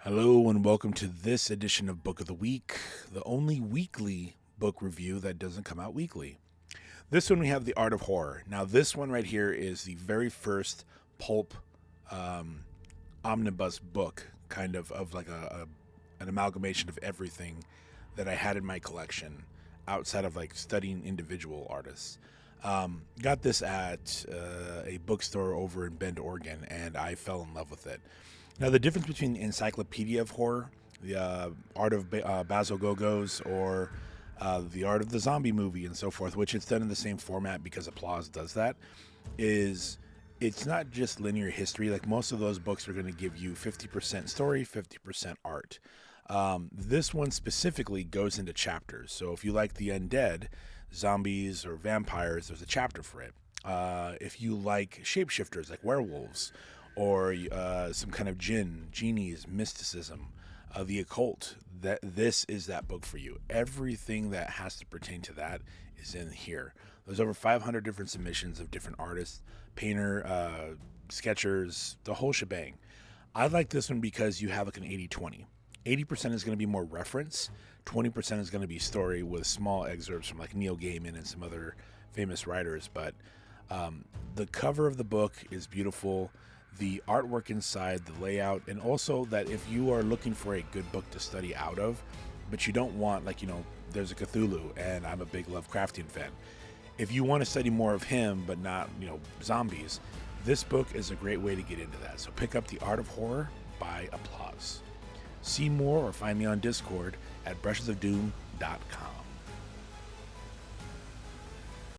Hello and welcome to this edition of Book of the Week, the only weekly book review that doesn't come out weekly. This one we have The Art of Horror. Now this one right here is the very first pulp omnibus book, kind of like an amalgamation of everything that I had in my collection outside of like studying individual artists. Got this at a bookstore over in Bend, Oregon, and I fell in love with it. Now, the difference between the Encyclopedia of Horror, the Art of Basil Gogos, or the Art of the Zombie Movie, and so forth, which it's done in the same format because Applause does that, is it's not just linear history. Like most of those books are going to give you 50% story, 50% art. This one specifically goes into chapters. So if you like the undead, zombies, or vampires, there's a chapter for it. If you like shapeshifters like werewolves, or some kind of genies, mysticism, the occult, that this is that book for you. Everything that has to pertain to that is in here. There's over 500 different submissions of different artists, painter, sketchers, the whole shebang. I like this one because you have like an 80-20. 80% is going to be more reference, 20% is going to be story with small excerpts from like Neil Gaiman and some other famous writers. But the cover of the book is beautiful. The artwork inside, the layout, and also that if you are looking for a good book to study out of, but you don't want, like, there's a Cthulhu, and I'm a big Lovecraftian fan. If you want to study more of him, but not, zombies, this book is a great way to get into that. So pick up The Art of Horror by Applause. See more or find me on Discord at BrushesofDoom.com.